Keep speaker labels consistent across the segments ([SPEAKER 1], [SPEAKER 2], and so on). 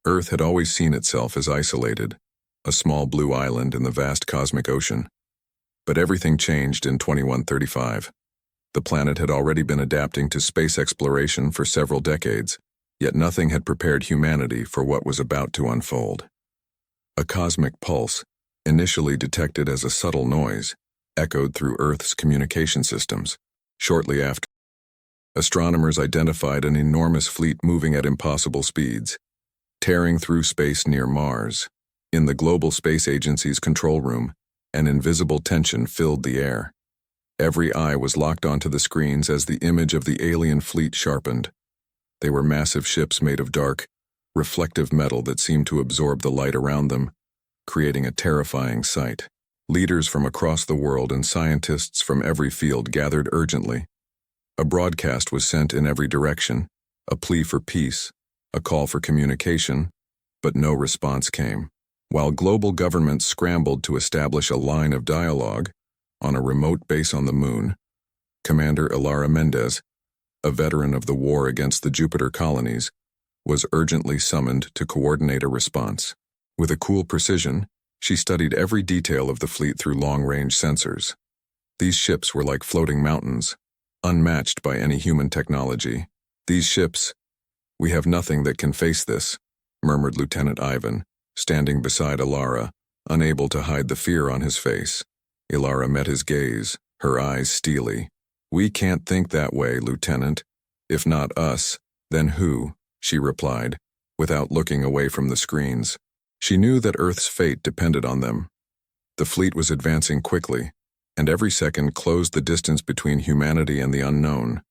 [SPEAKER 1] Earth had always seen itself as isolated, a small blue island in the vast cosmic ocean. But everything changed in 2135. The planet had already been adapting to space exploration for several decades, yet nothing had prepared humanity for what was about to unfold. A cosmic pulse, initially detected as a subtle noise, echoed through Earth's communication systems. Shortly after, astronomers identified an enormous fleet moving at impossible speeds, tearing through space near Mars. In the Global Space Agency's control room, an invisible tension filled the air. Every eye was locked onto the screens as the image of the alien fleet sharpened. They were massive ships made of dark, reflective metal that seemed to absorb the light around them, creating a terrifying sight. Leaders from across the world and scientists from every field gathered urgently. A broadcast was sent in every direction, a plea for peace, a call for communication, but no response came. While global governments scrambled to establish a line of dialogue, on a remote base on the moon, Commander Elara Mendes, a veteran of the war against the Jupiter colonies, was urgently summoned to coordinate a response. With a cool precision, she studied every detail of the fleet through long-range sensors. These ships were like floating mountains, unmatched by any human technology. "These ships, we have nothing that can face this," murmured Lieutenant Ivan, standing beside Elara, unable to hide the fear on his face. Elara met his gaze, her eyes steely. "We can't think that way, Lieutenant. If not us, then who?" she replied, without looking away from the screens. She knew that Earth's fate depended on them. The fleet was advancing quickly, and every second closed the distance between humanity and the unknown.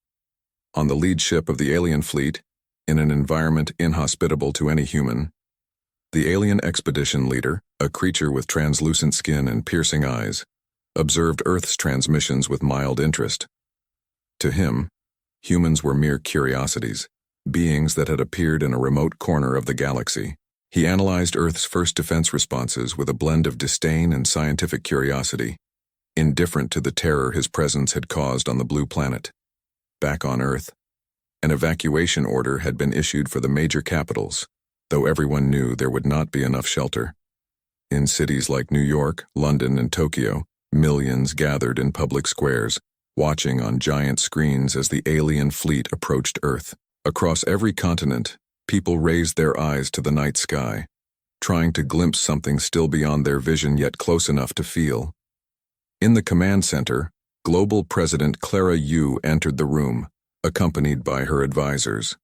[SPEAKER 1] On the lead ship of the alien fleet, in an environment inhospitable to any human, the alien expedition leader, a creature with translucent skin and piercing eyes, observed Earth's transmissions with mild interest. To him, humans were mere curiosities, beings that had appeared in a remote corner of the galaxy. He analyzed Earth's first defense responses with a blend of disdain and scientific curiosity, indifferent to the terror his presence had caused on the blue planet. Back on Earth, an evacuation order had been issued for the major capitals, though everyone knew there would not be enough shelter. In cities like New York, London, and Tokyo, millions gathered in public squares, watching on giant screens as the alien fleet approached Earth. Across every continent, people raised their eyes to the night sky, trying to glimpse something still beyond their vision yet close enough to feel. In the command center, Global President Clara Yu entered the room, accompanied by her advisors.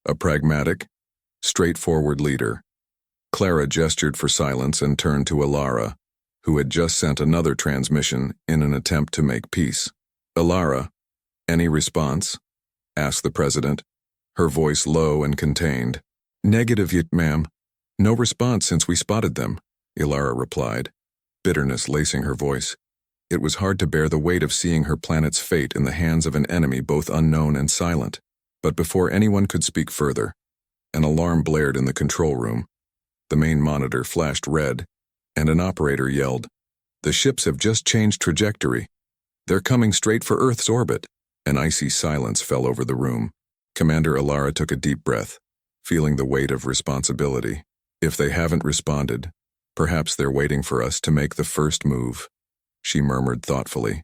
[SPEAKER 1] A pragmatic, straightforward leader, Clara gestured for silence and turned to Elara, who had just sent another transmission in an attempt to make peace. "Elara, any response?" asked the president, her voice low and contained. "Negative yet, ma'am. No response since we spotted them," Elara replied, bitterness lacing her voice. It was hard to bear the weight of seeing her planet's fate in the hands of an enemy both unknown and silent. But before anyone could speak further, an alarm blared in the control room. The main monitor flashed red, and an operator yelled, "The ships have just changed trajectory. They're coming straight for Earth's orbit." An icy silence fell over the room. Commander Elara took a deep breath, feeling the weight of responsibility. "If they haven't responded, perhaps they're waiting for us to make the first move," she murmured thoughtfully,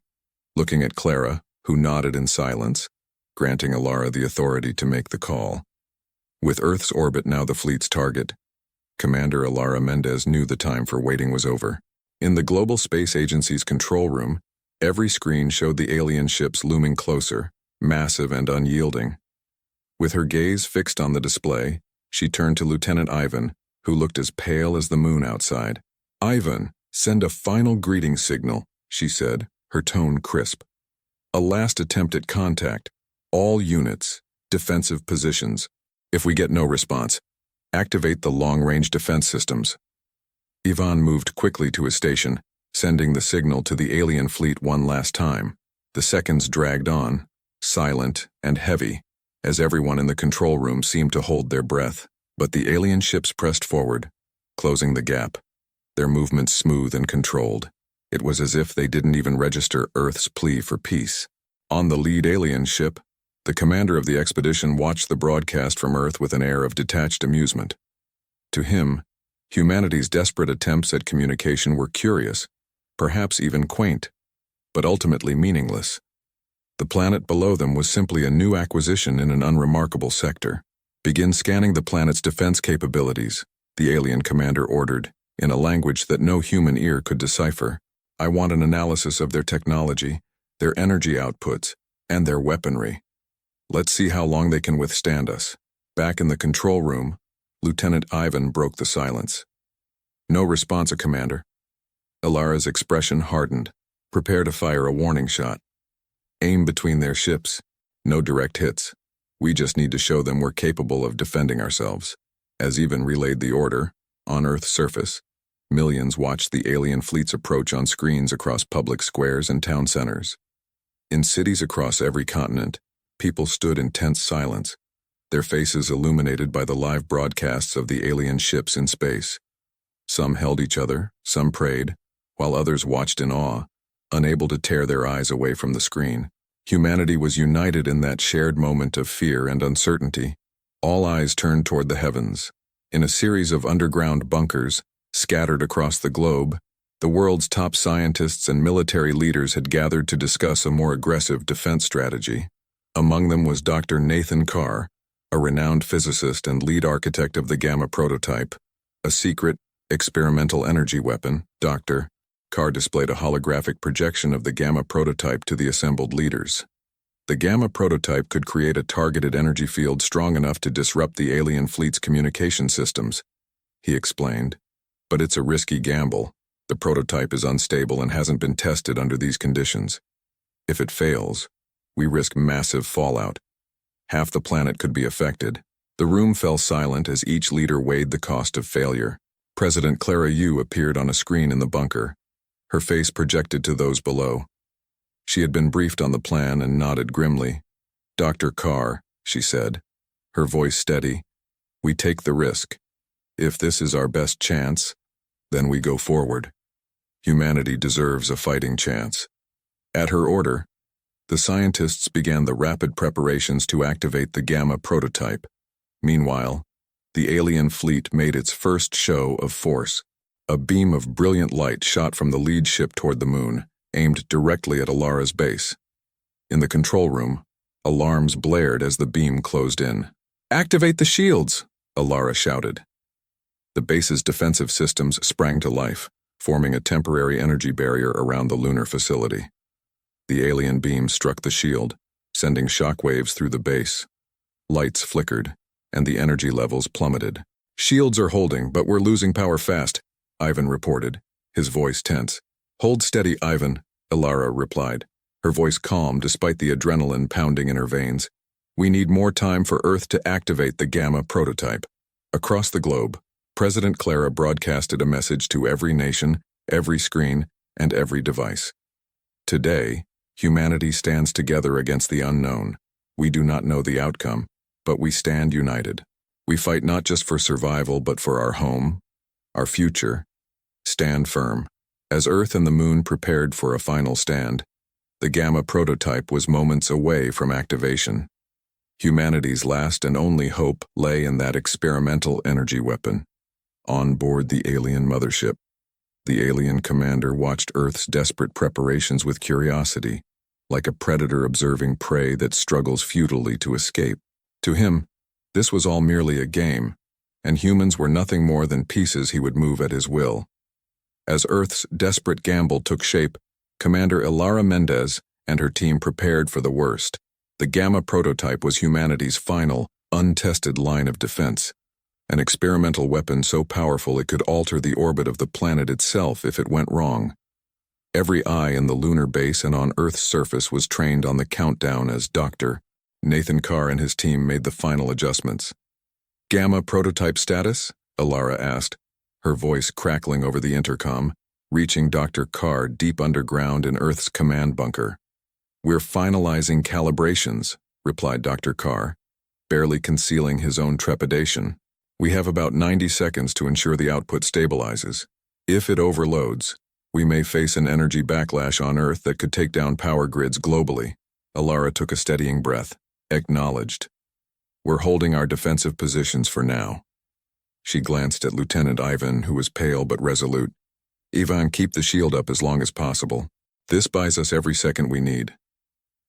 [SPEAKER 1] looking at Clara, who nodded in silence, granting Elara the authority to make the call. With Earth's orbit now the fleet's target, Commander Elara Mendes knew the time for waiting was over. In the Global Space Agency's control room, every screen showed the alien ships looming closer, massive and unyielding. With her gaze fixed on the display, she turned to Lieutenant Ivan, who looked as pale as the moon outside. "Ivan, send a final greeting signal," she said, her tone crisp. "A last attempt at contact. All units, defensive positions. If we get no response, activate the long-range defense systems." Ivan moved quickly to his station, sending the signal to the alien fleet one last time. The seconds dragged on, silent and heavy, as everyone in the control room seemed to hold their breath. But the alien ships pressed forward, closing the gap, their movements smooth and controlled. It was as if they didn't even register Earth's plea for peace. On the lead alien ship, the commander of the expedition watched the broadcast from Earth with an air of detached amusement. To him, humanity's desperate attempts at communication were curious, perhaps even quaint, but ultimately meaningless. The planet below them was simply a new acquisition in an unremarkable sector. Begin scanning the planet's defense capabilities, the alien commander ordered, in a language that no human ear could decipher. I want an analysis of their technology, their energy outputs, and their weaponry. Let's see how long they can withstand us. Back in the control room, Lieutenant Ivan broke the silence. No response, Commander. Elara's expression hardened. Prepare to fire a warning shot. Aim between their ships. No direct hits. We just need to show them we're capable of defending ourselves. As Ivan relayed the order, on Earth's surface, millions watched the alien fleet's approach on screens across public squares and town centers. In cities across every continent, people stood in tense silence, their faces illuminated by the live broadcasts of the alien ships in space. Some held each other, some prayed, while others watched in awe, unable to tear their eyes away from the screen. Humanity was united in that shared moment of fear and uncertainty. All eyes turned toward the heavens. In a series of underground bunkers, scattered across the globe, the world's top scientists and military leaders had gathered to discuss a more aggressive defense strategy. Among them was Dr. Nathan Carr, a renowned physicist and lead architect of the Gamma prototype, a secret, experimental energy weapon. Dr. Carr displayed a holographic projection of the Gamma prototype to the assembled leaders. The Gamma prototype could create a targeted energy field strong enough to disrupt the alien fleet's communication systems, he explained. But it's a risky gamble. The prototype is unstable and hasn't been tested under these conditions. If it fails, we risk massive fallout. Half the planet could be affected. The room fell silent as each leader weighed the cost of failure. President Clara Yu appeared on a screen in the bunker, her face projected to those below. She had been briefed on the plan and nodded grimly. Dr. Carr, she said, her voice steady, we take the risk. If this is our best chance, then we go forward. Humanity deserves a fighting chance. At her order, the scientists began the rapid preparations to activate the Gamma prototype. Meanwhile, the alien fleet made its first show of force. A beam of brilliant light shot from the lead ship toward the moon, aimed directly at Elara's base. In the control room, alarms blared as the beam closed in. Activate the shields, Elara shouted. The base's defensive systems sprang to life, forming a temporary energy barrier around the lunar facility. The alien beam struck the shield, sending shockwaves through the base. Lights flickered, and the energy levels plummeted. Shields are holding, but we're losing power fast, Ivan reported, his voice tense. Hold steady, Ivan, Elara replied, her voice calm despite the adrenaline pounding in her veins. We need more time for Earth to activate the Gamma prototype. Across the globe, President Clara broadcasted a message to every nation, every screen, and every device. Today, humanity stands together against the unknown. We do not know the outcome, but we stand united. We fight not just for survival, but for our home, our future. Stand firm. As Earth and the Moon prepared for a final stand, the Gamma prototype was moments away from activation. Humanity's last and only hope lay in that experimental energy weapon. On board the alien mothership, the alien commander watched Earth's desperate preparations with curiosity, like a predator observing prey that struggles futilely to escape. To him, this was all merely a game, and humans were nothing more than pieces he would move at his will. As Earth's desperate gamble took shape, Commander Elara Mendes and her team prepared for the worst. The Gamma prototype was humanity's final, untested line of defense, an experimental weapon so powerful it could alter the orbit of the planet itself if it went wrong. Every eye in the lunar base and on Earth's surface was trained on the countdown as Dr. Nathan Carr and his team made the final adjustments. Gamma prototype status? Elara asked, her voice crackling over the intercom, reaching Dr. Carr deep underground in Earth's command bunker. We're finalizing calibrations, replied Dr. Carr, barely concealing his own trepidation. We have about 90 seconds to ensure the output stabilizes. If it overloads, we may face an energy backlash on Earth that could take down power grids globally. Elara took a steadying breath, acknowledged. We're holding our defensive positions for now. She glanced at Lieutenant Ivan, who was pale but resolute. "Ivan, keep the shield up as long as possible. This buys us every second we need."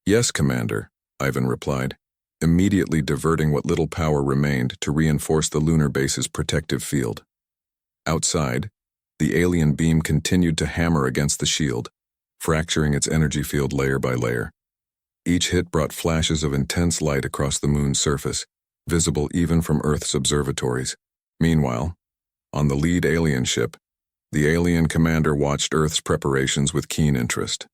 [SPEAKER 1] "Yes, Commander," Ivan replied, immediately diverting what little power remained to reinforce the lunar base's protective field. Outside, the alien beam continued to hammer against the shield, fracturing its energy field layer by layer. Each hit brought flashes of intense light across the moon's surface, visible even from Earth's observatories. Meanwhile, on the lead alien ship, the alien commander watched Earth's preparations with keen interest.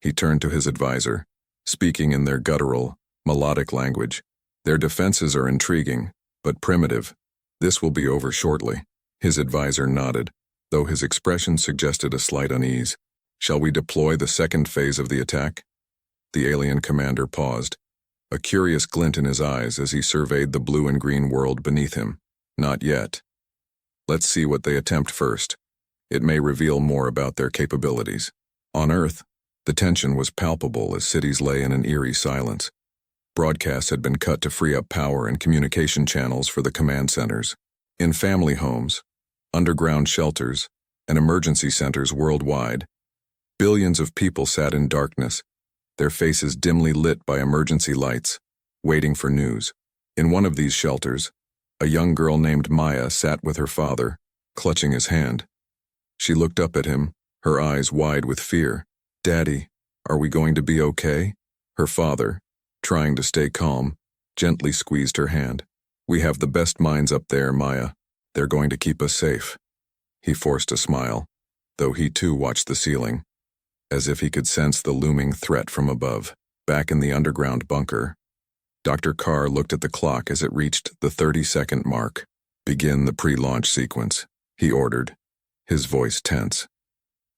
[SPEAKER 1] He turned to his advisor, speaking in their guttural, melodic language. "Their defenses are intriguing, but primitive. This will be over shortly." His advisor nodded, though his expression suggested a slight unease. "Shall we deploy the second phase of the attack?" The alien commander paused, a curious glint in his eyes as he surveyed the blue and green world beneath him. "Not yet. Let's see what they attempt first. It may reveal more about their capabilities." On Earth, the tension was palpable as cities lay in an eerie silence. Broadcasts had been cut to free up power and communication channels for the command centers. In family homes, underground shelters, and emergency centers worldwide, billions of people sat in darkness, their faces dimly lit by emergency lights, waiting for news. In one of these shelters, a young girl named Maya sat with her father, clutching his hand. She looked up at him, her eyes wide with fear. "Daddy, are we going to be okay?" Her father, trying to stay calm, gently squeezed her hand. "We have the best minds up there, Maya. They're going to keep us safe." He forced a smile, though he too watched the ceiling, as if he could sense the looming threat from above. Back in the underground bunker, Dr. Carr looked at the clock as it reached the 30-second mark. "Begin the pre-launch sequence," he ordered, his voice tense.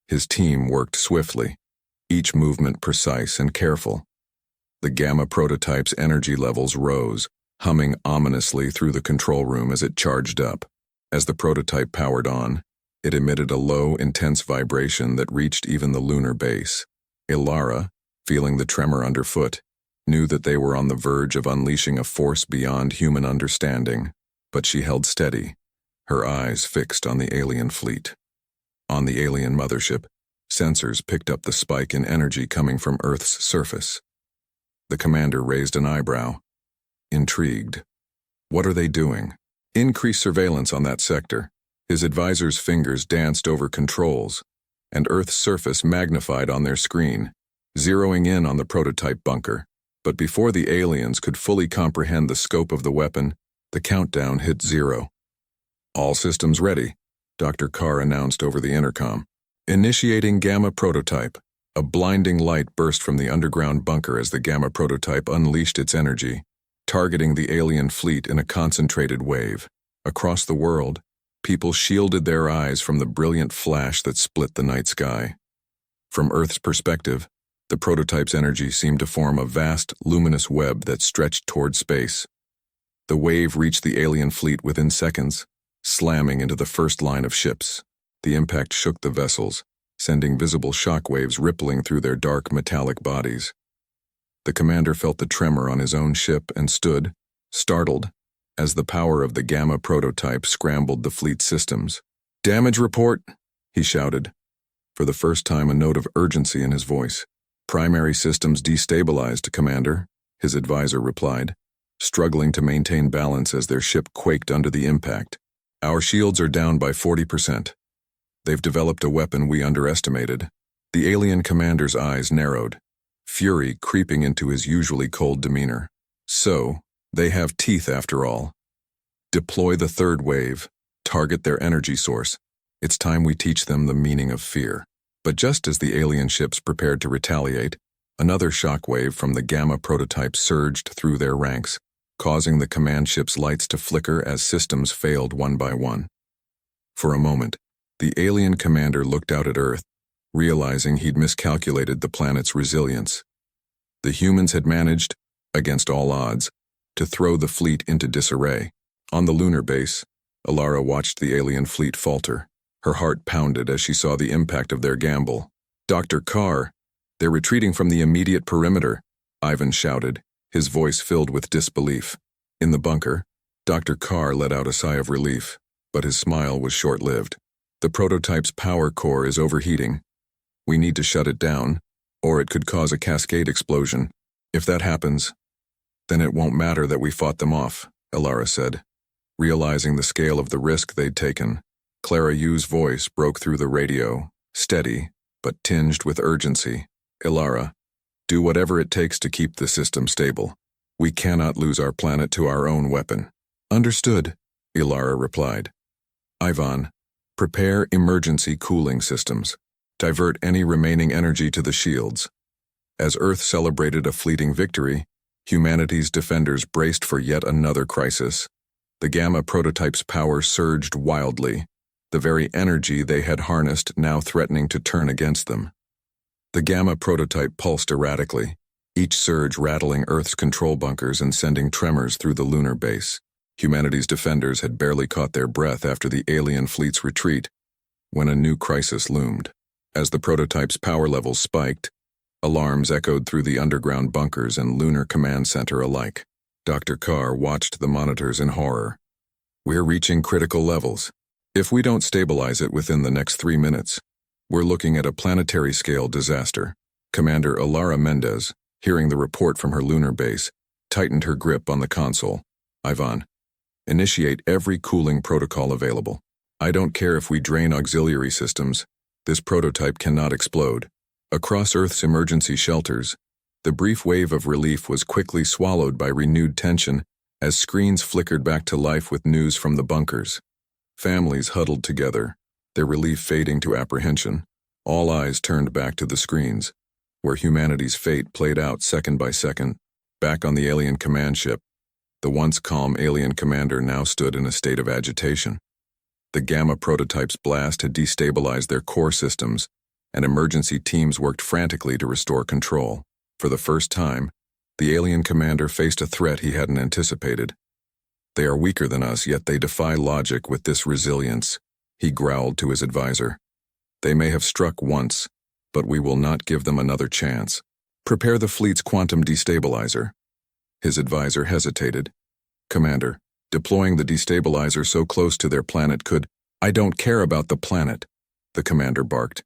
[SPEAKER 1] His team worked swiftly, each movement precise and careful. The Gamma prototype's energy levels rose, humming ominously through the control room as it charged up. As the prototype powered on, it emitted a low, intense vibration that reached even the lunar base. Elara, feeling the tremor underfoot, knew that they were on the verge of unleashing a force beyond human understanding, but she held steady, her eyes fixed on the alien fleet. On the alien mothership, sensors picked up the spike in energy coming from Earth's surface. The commander raised an eyebrow, intrigued. "What are they doing?" "Increase surveillance on that sector." His advisor's fingers danced over controls, and Earth's surface magnified on their screen, zeroing in on the prototype bunker. But before the aliens could fully comprehend the scope of the weapon, the countdown hit 0. "All systems ready," Dr. Carr announced over the intercom. "Initiating Gamma prototype." A blinding light burst from the underground bunker as the Gamma prototype unleashed its energy, targeting the alien fleet in a concentrated wave. Across the world, people shielded their eyes from the brilliant flash that split the night sky. From Earth's perspective, the prototype's energy seemed to form a vast, luminous web that stretched toward space. The wave reached the alien fleet within seconds, slamming into the first line of ships. The impact shook the vessels, sending visible shockwaves rippling through their dark metallic bodies. The commander felt the tremor on his own ship and stood, startled, as the power of the Gamma prototype scrambled the fleet's systems. "Damage report," he shouted, for the first time a note of urgency in his voice. "Primary systems destabilized, Commander," his advisor replied, struggling to maintain balance as their ship quaked under the impact. "Our shields are down by 40%. They've developed a weapon we underestimated." The alien commander's eyes narrowed, fury creeping into his usually cold demeanor. "So, they have teeth after all. Deploy the third wave, target their energy source. It's time we teach them the meaning of fear." But just as the alien ships prepared to retaliate, another shockwave from the Gamma prototype surged through their ranks, causing the command ship's lights to flicker as systems failed one by one. For a moment, the alien commander looked out at Earth, realizing he'd miscalculated the planet's resilience. The humans had managed, against all odds, to throw the fleet into disarray. On the lunar base, Elara watched the alien fleet falter. Her heart pounded as she saw the impact of their gamble. "Dr. Carr, they're retreating from the immediate perimeter," Ivan shouted, his voice filled with disbelief. In the bunker, Dr. Carr let out a sigh of relief. but his smile was short-lived. The prototype's power core is overheating. We need to shut it down, or it could cause a cascade explosion. If that happens, then it won't matter that we fought them off, Elara said. Realizing the scale of the risk they'd taken, Clara Yu's voice broke through the radio, steady, but tinged with urgency. Elara, do whatever it takes to keep the system stable. We cannot lose our planet to our own weapon. Understood, Elara replied. Ivan, prepare emergency cooling systems. Divert any remaining energy to the shields. As Earth celebrated a fleeting victory, humanity's defenders braced for yet another crisis. The Gamma prototype's power surged wildly, the very energy they had harnessed now threatening to turn against them. The Gamma prototype pulsed erratically, each surge rattling Earth's control bunkers and sending tremors through the lunar base. Humanity's defenders had barely caught their breath after the alien fleet's retreat, when a new crisis loomed. As the prototype's power levels spiked, alarms echoed through the underground bunkers and lunar command center alike. Dr. Carr watched the monitors in horror. We're reaching critical levels. If we don't stabilize it within the next 3 minutes, we're looking at a planetary-scale disaster. Commander Elara Mendes, hearing the report from her lunar base, tightened her grip on the console. Ivan, initiate every cooling protocol available. I don't care if we drain auxiliary systems. This prototype cannot explode. Across Earth's emergency shelters, the brief wave of relief was quickly swallowed by renewed tension as screens flickered back to life with news from the bunkers. Families huddled together, their relief fading to apprehension. All eyes turned back to the screens, where humanity's fate played out second by second. Back on the alien command ship, the once calm alien commander now stood in a state of agitation. The Gamma prototype's blast had destabilized their core systems, and emergency teams worked frantically to restore control. For the first time, the alien commander faced a threat he hadn't anticipated. They are weaker than us, yet they defy logic with this resilience, he growled to his advisor. They may have struck once, but we will not give them another chance. Prepare the fleet's quantum destabilizer. His advisor hesitated. Commander, deploying the destabilizer so close to their planet could— I don't care about the planet, the commander barked.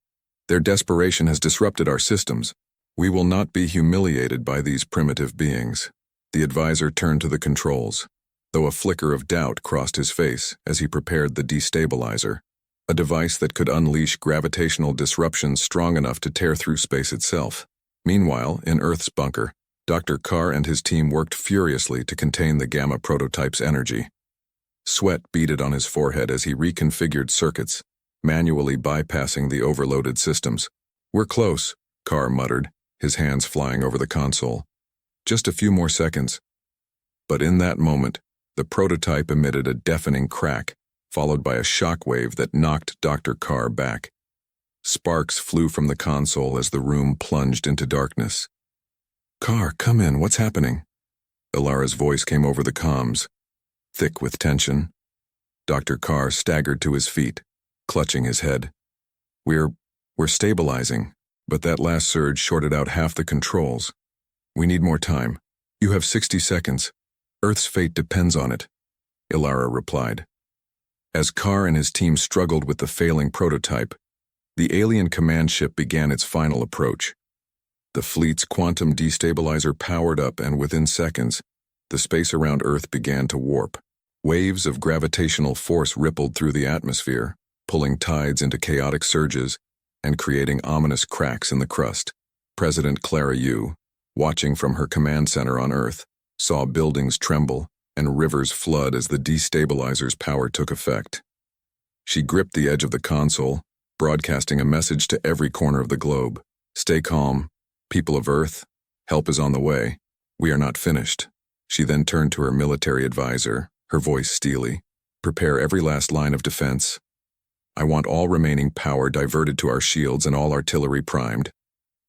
[SPEAKER 1] Their desperation has disrupted our systems. We will not be humiliated by these primitive beings. The advisor turned to the controls, though a flicker of doubt crossed his face as he prepared the destabilizer, a device that could unleash gravitational disruptions strong enough to tear through space itself. Meanwhile, in Earth's bunker, Dr. Carr and his team worked furiously to contain the Gamma prototype's energy. Sweat beaded on his forehead as he reconfigured circuits, manually bypassing the overloaded systems. We're close, Carr muttered, his hands flying over the console. Just a few more seconds. But in that moment, the prototype emitted a deafening crack, followed by a shockwave that knocked Dr. Carr back. Sparks flew from the console as the room plunged into darkness. Carr, come in, what's happening? Elara's voice came over the comms, thick with tension. Dr. Carr staggered to his feet, clutching his head. We're stabilizing, but that last surge shorted out half the controls. We need more time. You have 60 seconds. Earth's fate depends on it, Elara replied. As Carr and his team struggled with the failing prototype, the alien command ship began its final approach. The fleet's quantum destabilizer powered up, and within seconds, the space around Earth began to warp. Waves of gravitational force rippled through the atmosphere, pulling tides into chaotic surges and creating ominous cracks in the crust. President Clara Yu, watching from her command center on Earth, saw buildings tremble and rivers flood as the destabilizer's power took effect. She gripped the edge of the console, broadcasting a message to every corner of the globe. Stay calm. People of Earth, help is on the way. We are not finished. She then turned to her military advisor, her voice steely. Prepare every last line of defense. I want all remaining power diverted to our shields and all artillery primed.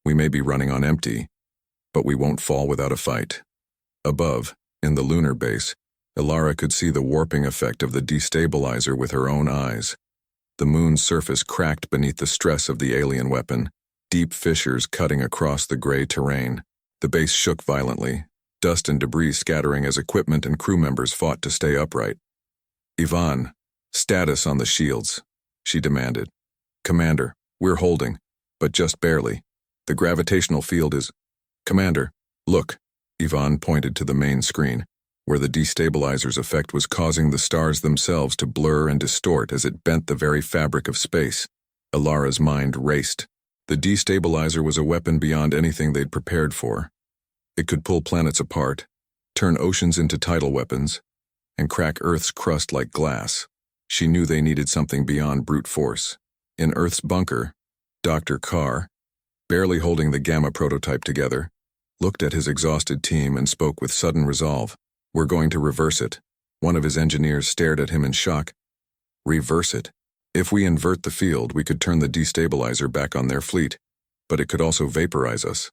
[SPEAKER 1] We may be running on empty, but we won't fall without a fight. Above, in the lunar base, Elara could see the warping effect of the destabilizer with her own eyes. The moon's surface cracked beneath the stress of the alien weapon, deep fissures cutting across the gray terrain. The base shook violently, dust and debris scattering as equipment and crew members fought to stay upright. Ivan, Status on the shields, she demanded. Commander, we're holding, but just barely. The gravitational field is... Commander, look. Ivan pointed to the main screen, where the destabilizer's effect was causing the stars themselves to blur and distort as it bent the very fabric of space. Elara's mind raced. The destabilizer was a weapon beyond anything they'd prepared for. It could pull planets apart, turn oceans into tidal weapons, and crack Earth's crust like glass. She knew they needed something beyond brute force. In Earth's bunker, Dr. Carr, barely holding the Gamma prototype together, looked at his exhausted team and spoke with sudden resolve. We're going to reverse it. One of his engineers stared at him in shock. Reverse it? If we invert the field, we could turn the destabilizer back on their fleet, but it could also vaporize us.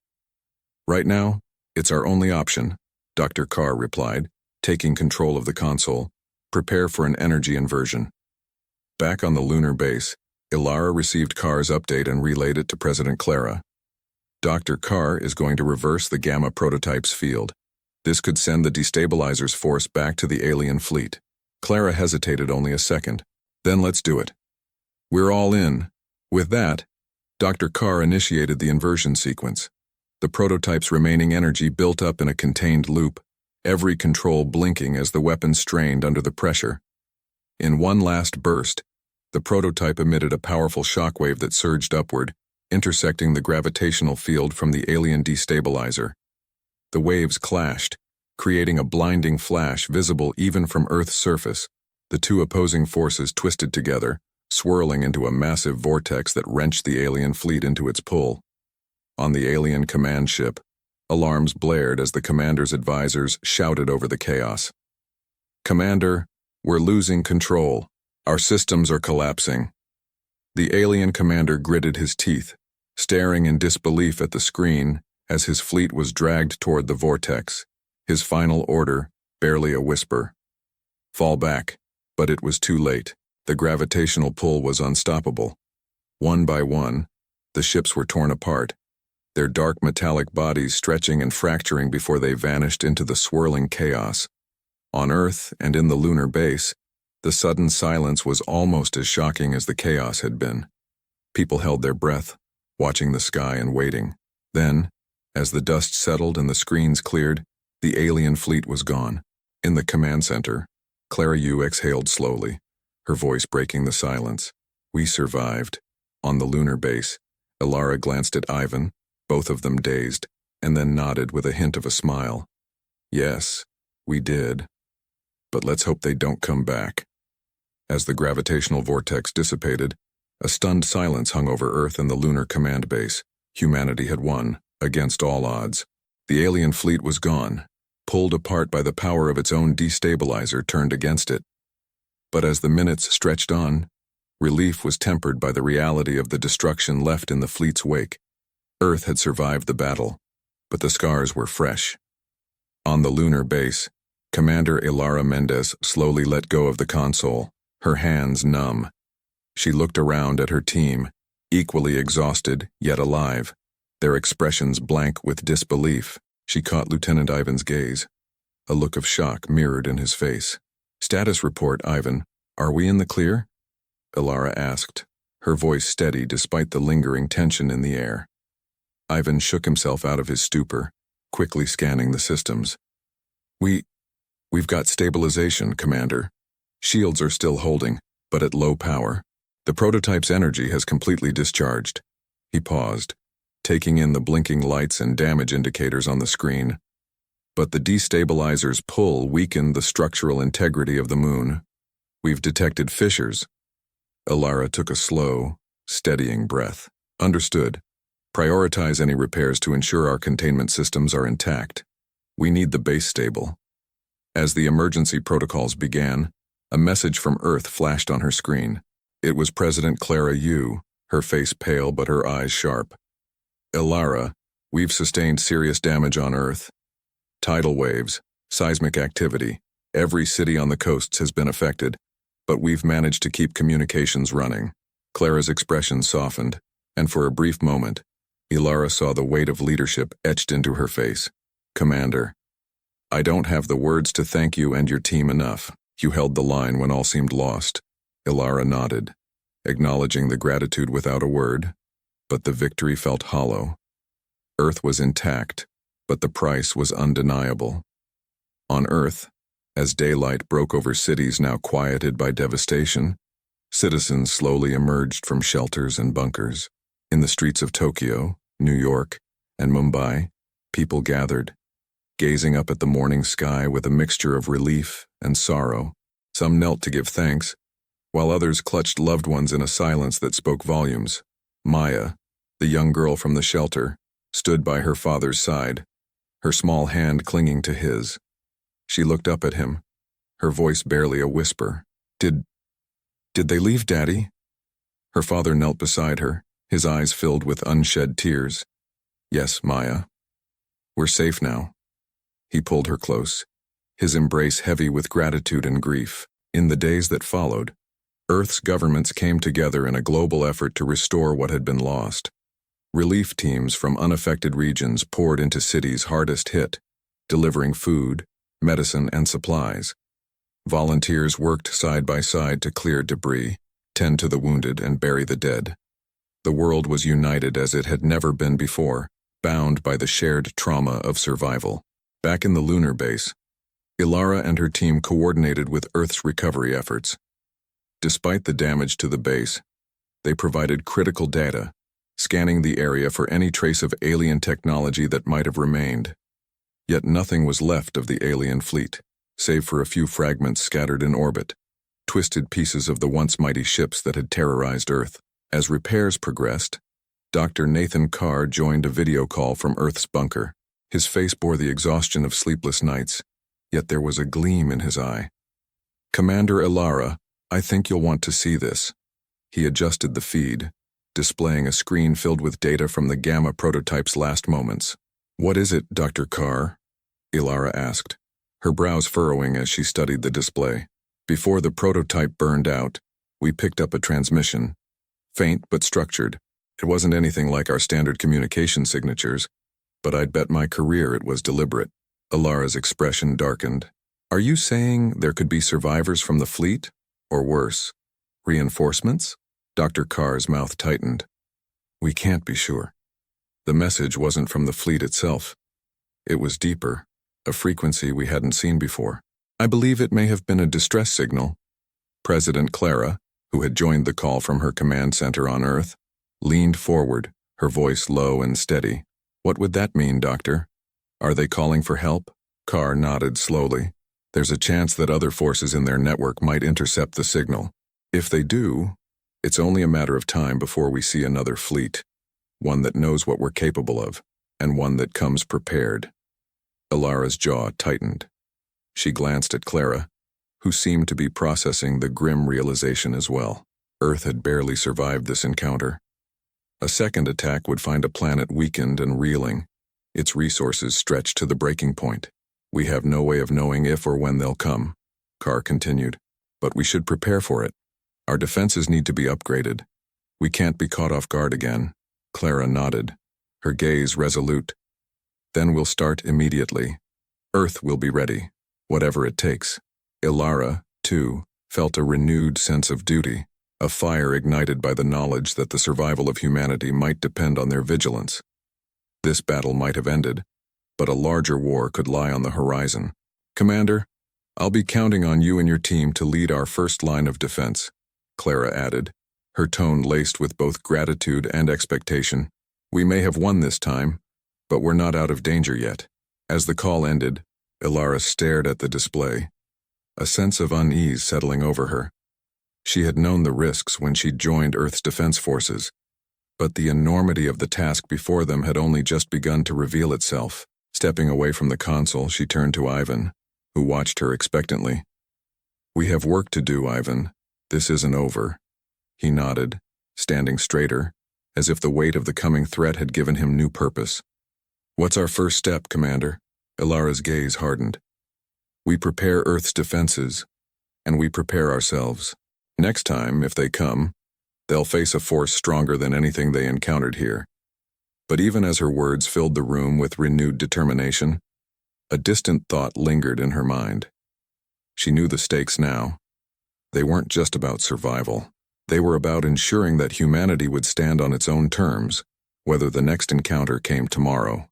[SPEAKER 1] Right now, it's our only option, Dr. Carr replied, taking control of the console. Prepare for an energy inversion. Back on the lunar base, Elara received Carr's update and relayed it to President Clara. Dr. Carr is going to reverse the Gamma prototype's field. This could send the destabilizer's force back to the alien fleet. Clara hesitated only a second. Then let's do it. We're all in. With that, Dr. Carr initiated the inversion sequence. The prototype's remaining energy built up in a contained loop, every control blinking as the weapon strained under the pressure. In one last burst, the prototype emitted a powerful shockwave that surged upward, intersecting the gravitational field from the alien destabilizer. The waves clashed, creating a blinding flash visible even from Earth's surface. The two opposing forces twisted together, swirling into a massive vortex that wrenched the alien fleet into its pull. On the alien command ship, alarms blared as the commander's advisors shouted over the chaos. Commander, we're losing control. Our systems are collapsing. The alien commander gritted his teeth, staring in disbelief at the screen as his fleet was dragged toward the vortex. His final order, barely a whisper. Fall back, but it was too late. The gravitational pull was unstoppable. One by one, the ships were torn apart, their dark metallic bodies stretching and fracturing before they vanished into the swirling chaos. On Earth and in the lunar base, the sudden silence was almost as shocking as the chaos had been. People held their breath, watching the sky and waiting. Then, as the dust settled and the screens cleared, the alien fleet was gone. In the command center, Clara Yu exhaled slowly, her voice breaking the silence. We survived. On the lunar base, Elara glanced at Ivan, both of them dazed, and then nodded with a hint of a smile. Yes, we did. But let's hope they don't come back. As the gravitational vortex dissipated, a stunned silence hung over Earth and the lunar command base. Humanity had won, against all odds. The alien fleet was gone, pulled apart by the power of its own destabilizer turned against it. But as the minutes stretched on, relief was tempered by the reality of the destruction left in the fleet's wake. Earth had survived the battle, but the scars were fresh. On the lunar base, Commander Elara Mendes slowly let go of the console, her hands numb. She looked around at her team, equally exhausted yet alive, their expressions blank with disbelief. She caught Lieutenant Ivan's gaze, a look of shock mirrored in his face. Status report, Ivan. Are we in the clear? Elara asked, her voice steady despite the lingering tension in the air. Ivan shook himself out of his stupor, quickly scanning the systems. We've got stabilization, Commander. Shields are still holding, but at low power. The prototype's energy has completely discharged. He paused, taking in the blinking lights and damage indicators on the screen. But the destabilizer's pull weakened the structural integrity of the moon. We've detected fissures. Elara took a slow, steadying breath. Understood. Prioritize any repairs to ensure our containment systems are intact. We need the base stable. As the emergency protocols began, a message from Earth flashed on her screen. It was President Clara Yu, her face pale but her eyes sharp. Elara, we've sustained serious damage on Earth. Tidal waves, seismic activity, every city on the coasts has been affected, but we've managed to keep communications running. Clara's expression softened, and for a brief moment, Elara saw the weight of leadership etched into her face. Commander, I don't have the words to thank you and your team enough. You held the line when all seemed lost. Elara nodded, acknowledging the gratitude without a word, but the victory felt hollow. Earth was intact, but the price was undeniable. On Earth, as daylight broke over cities now quieted by devastation, citizens slowly emerged from shelters and bunkers. In the streets of Tokyo, New York, and Mumbai, people gathered, gazing up at the morning sky with a mixture of relief and sorrow. Some knelt to give thanks, while others clutched loved ones in a silence that spoke volumes. Maya, the young girl from the shelter, stood by her father's side, her small hand clinging to his. She looked up at him, her voice barely a whisper. Did they leave, Daddy?" Her father knelt beside her, his eyes filled with unshed tears. "Yes, Maya. We're safe now." He pulled her close, his embrace heavy with gratitude and grief. In the days that followed, Earth's governments came together in a global effort to restore what had been lost. Relief teams from unaffected regions poured into cities hardest hit, delivering food, medicine, and supplies. Volunteers worked side by side to clear debris, tend to the wounded, and bury the dead. The world was united as it had never been before, bound by the shared trauma of survival. Back in the lunar base, Elara and her team coordinated with Earth's recovery efforts. Despite the damage to the base, they provided critical data, scanning the area for any trace of alien technology that might have remained. Yet nothing was left of the alien fleet, save for a few fragments scattered in orbit, twisted pieces of the once mighty ships that had terrorized Earth. As repairs progressed, Dr. Nathan Carr joined a video call from Earth's bunker. His face bore the exhaustion of sleepless nights, yet there was a gleam in his eye. "Commander Elara, I think you'll want to see this." He adjusted the feed, displaying a screen filled with data from the Gamma prototype's last moments. "What is it, Dr. Carr?" Elara asked, her brows furrowing as she studied the display. "Before the prototype burned out, we picked up a transmission. Faint but structured. It wasn't anything like our standard communication signatures, but I'd bet my career it was deliberate." Elara's expression darkened. "Are you saying there could be survivors from the fleet? Or worse, reinforcements?" Dr. Carr's mouth tightened. "We can't be sure. The message wasn't from the fleet itself. It was deeper, a frequency we hadn't seen before. I believe it may have been a distress signal." President Clara, who had joined the call from her command center on Earth, leaned forward, her voice low and steady. "What would that mean, Doctor? Are they calling for help?" Carr nodded slowly. "There's a chance that other forces in their network might intercept the signal. If they do, it's only a matter of time before we see another fleet, one that knows what we're capable of, and one that comes prepared." Elara's jaw tightened. She glanced at Clara, who seemed to be processing the grim realization as well. Earth had barely survived this encounter. A second attack would find a planet weakened and reeling, its resources stretched to the breaking point. "We have no way of knowing if or when they'll come," Carr continued, "but we should prepare for it. Our defenses need to be upgraded. We can't be caught off guard again." Clara nodded, her gaze resolute. "Then we'll start immediately. Earth will be ready, whatever it takes." Elara, too, felt a renewed sense of duty, a fire ignited by the knowledge that the survival of humanity might depend on their vigilance. This battle might have ended, but a larger war could lie on the horizon. "Commander, I'll be counting on you and your team to lead our first line of defense," Clara added, her tone laced with both gratitude and expectation. "We may have won this time, but we're not out of danger yet." As the call ended, Elara stared at the display, a sense of unease settling over her. She had known the risks when she'd joined Earth's defense forces, but the enormity of the task before them had only just begun to reveal itself. Stepping away from the console, she turned to Ivan, who watched her expectantly. "We have work to do, Ivan. This isn't over." He nodded, standing straighter, as if the weight of the coming threat had given him new purpose. "What's our first step, Commander?" Elara's gaze hardened. "We prepare Earth's defenses, and we prepare ourselves. Next time, if they come, they'll face a force stronger than anything they encountered here." But even as her words filled the room with renewed determination, a distant thought lingered in her mind. She knew the stakes now. They weren't just about survival. They were about ensuring that humanity would stand on its own terms, whether the next encounter came tomorrow,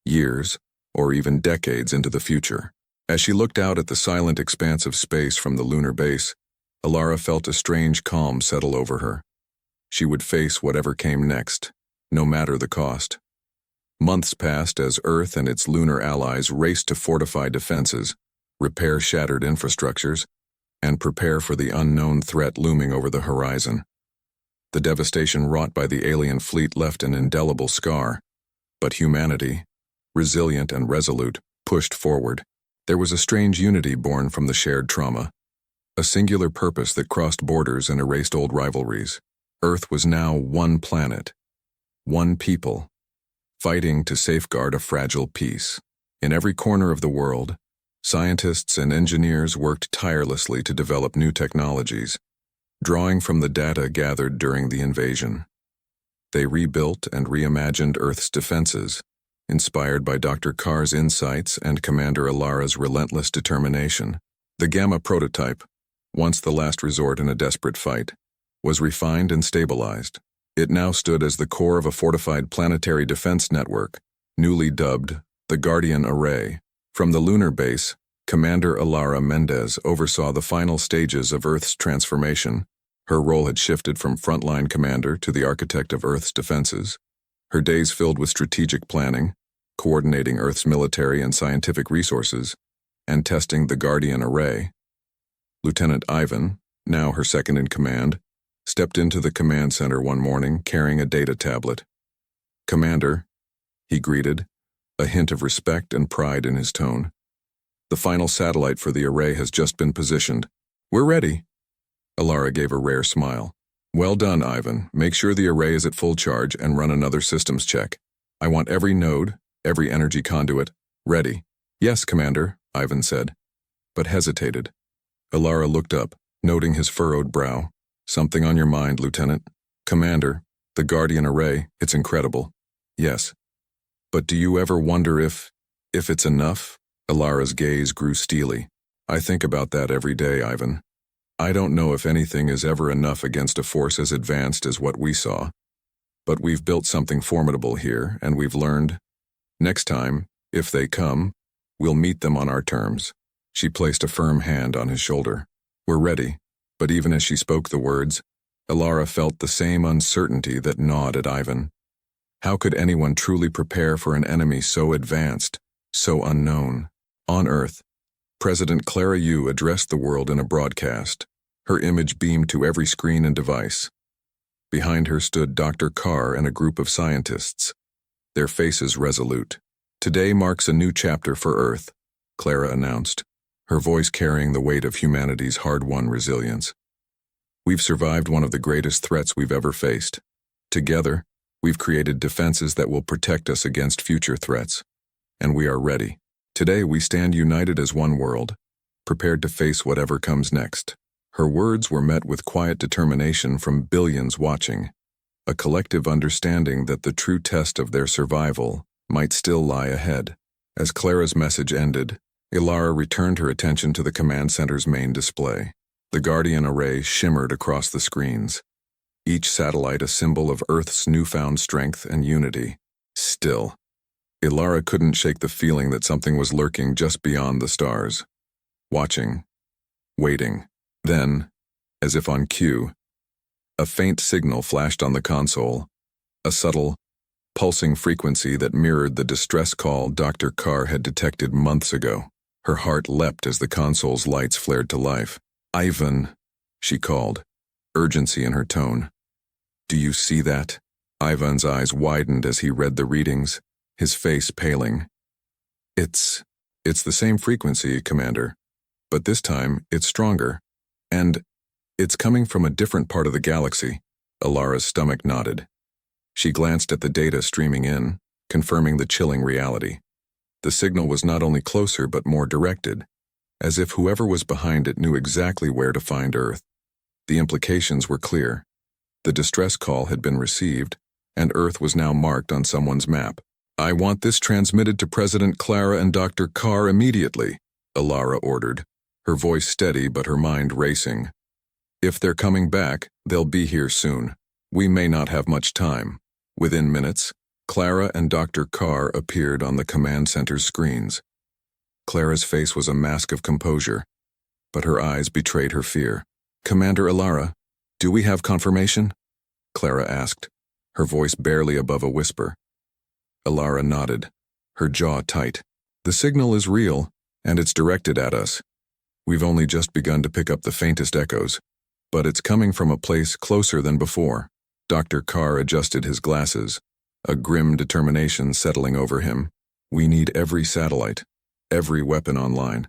[SPEAKER 1] years, or even decades into the future. As she looked out at the silent expanse of space from the lunar base, Elara felt a strange calm settle over her. She would face whatever came next, no matter the cost. Months passed as Earth and its lunar allies raced to fortify defenses, repair shattered infrastructures, and prepare for the unknown threat looming over the horizon. The devastation wrought by the alien fleet left an indelible scar, but humanity, resilient and resolute, pushed forward. There was a strange unity born from the shared trauma, a singular purpose that crossed borders and erased old rivalries. Earth was now one planet, one people, fighting to safeguard a fragile peace. In every corner of the world, scientists and engineers worked tirelessly to develop new technologies, drawing from the data gathered during the invasion. They rebuilt and reimagined Earth's defenses, inspired by Dr. Carr's insights and Commander Elara's relentless determination. The Gamma prototype, once the last resort in a desperate fight, was refined and stabilized. It now stood as the core of a fortified planetary defense network, newly dubbed the Guardian Array. From the lunar base, Commander Elara Mendes oversaw the final stages of Earth's transformation. Her role had shifted from frontline commander to the architect of Earth's defenses. Her days filled with strategic planning, coordinating Earth's military and scientific resources, and testing the Guardian Array. Lieutenant Ivan, now her second in command, stepped into the command center one morning carrying a data tablet. "Commander," he greeted, a hint of respect and pride in his tone. "The final satellite for the array has just been positioned. We're ready." Elara gave a rare smile. "Well done, Ivan. Make sure the array is at full charge and run another systems check. I want every node, every energy conduit, ready." "Yes, Commander," Ivan said, but hesitated. Elara looked up, noting his furrowed brow. "Something on your mind, Lieutenant?" "Commander, the Guardian Array, it's incredible." "Yes. But do you ever wonder if it's enough?" Elara's gaze grew steely. "I think about that every day, Ivan. I don't know if anything is ever enough against a force as advanced as what we saw. But we've built something formidable here, and we've learned. Next time, if they come, we'll meet them on our terms." She placed a firm hand on his shoulder. "We're ready." But even as she spoke the words, Elara felt the same uncertainty that gnawed at Ivan. How could anyone truly prepare for an enemy so advanced, so unknown? On Earth, President Clara Yu addressed the world in a broadcast. Her image beamed to every screen and device. Behind her stood Dr. Carr and a group of scientists, their faces resolute. "Today marks a new chapter for Earth," Clara announced, her voice carrying the weight of humanity's hard-won resilience. "We've survived one of the greatest threats we've ever faced. Together, we've created defenses that will protect us against future threats. And we are ready. Today we stand united as one world, prepared to face whatever comes next." Her words were met with quiet determination from billions watching, a collective understanding that the true test of their survival might still lie ahead. As Clara's message ended, Elara returned her attention to the command center's main display. The Guardian Array shimmered across the screens, each satellite a symbol of Earth's newfound strength and unity. Still, Elara couldn't shake the feeling that something was lurking just beyond the stars, watching, waiting. Then, as if on cue, a faint signal flashed on the console, a subtle, pulsing frequency that mirrored the distress call Dr. Carr had detected months ago. Her heart leapt as the console's lights flared to life. "Ivan," she called, urgency in her tone. "Do you see that?" Ivan's eyes widened as he read the readings, his face paling. It's the same frequency, Commander, but this time it's stronger. And it's coming from a different part of the galaxy." Elara's stomach nodded. She glanced at the data streaming in, confirming the chilling reality. The signal was not only closer but more directed, as if whoever was behind it knew exactly where to find Earth. The implications were clear. The distress call had been received, and Earth was now marked on someone's map. "I want this transmitted to President Clara and Dr. Carr immediately," Elara ordered, her voice steady but her mind racing. If they're coming back, they'll be here soon. We may not have much time. Within minutes, Clara and Dr. Carr appeared on the command center's screens. Clara's face was a mask of composure, but her eyes betrayed her fear. "Commander Elara, do we have confirmation?" Clara asked, her voice barely above a whisper. Elara nodded, her jaw tight. "The signal is real, and it's directed at us. We've only just begun to pick up the faintest echoes, but it's coming from a place closer than before." Dr. Carr adjusted his glasses, a grim determination settling over him. "We need every satellite, every weapon online.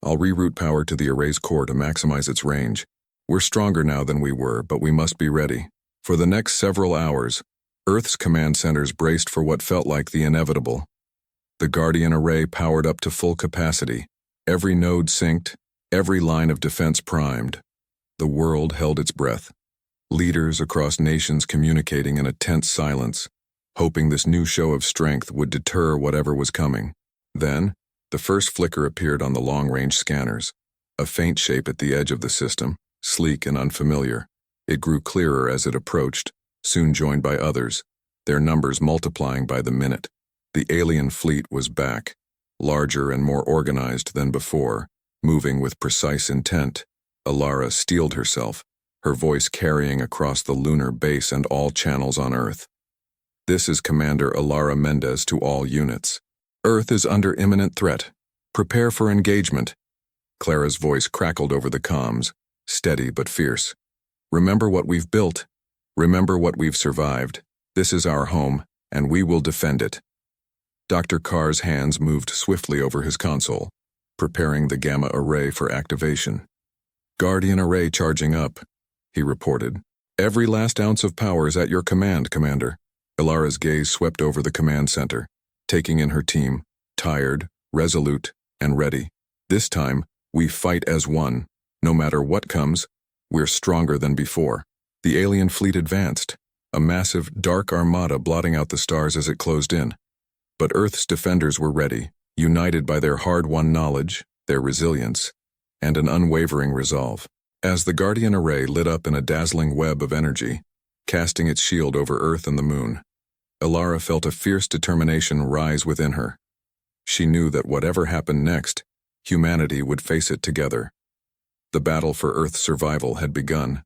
[SPEAKER 1] I'll reroute power to the array's core to maximize its range. We're stronger now than we were, but we must be ready." For the next several hours, Earth's command centers braced for what felt like the inevitable. The Guardian array powered up to full capacity, every node synced, every line of defense primed. The world held its breath. Leaders across nations communicating in a tense silence, hoping this new show of strength would deter whatever was coming. Then, the first flicker appeared on the long-range scanners, a faint shape at the edge of the system, sleek and unfamiliar. It grew clearer as it approached, soon joined by others, their numbers multiplying by the minute. The alien fleet was back, larger and more organized than before, moving with precise intent. Elara steeled herself, her voice carrying across the lunar base and all channels on Earth. "This is Commander Elara Mendes to all units. Earth is under imminent threat. Prepare for engagement." Clara's voice crackled over the comms, steady but fierce. "Remember what we've built. Remember what we've survived. This is our home, and we will defend it." Dr. Carr's hands moved swiftly over his console, preparing the Gamma array for activation. "Guardian array charging up," he reported. "Every last ounce of power is at your command, Commander." Elara's gaze swept over the command center, taking in her team, tired, resolute, and ready. "This time, we fight as one. No matter what comes, we're stronger than before." The alien fleet advanced, a massive, dark armada blotting out the stars as it closed in. But Earth's defenders were ready, united by their hard-won knowledge, their resilience, and an unwavering resolve. As the Guardian array lit up in a dazzling web of energy, casting its shield over Earth and the Moon, Elara felt a fierce determination rise within her. She knew that whatever happened next, humanity would face it together. The battle for Earth's survival had begun.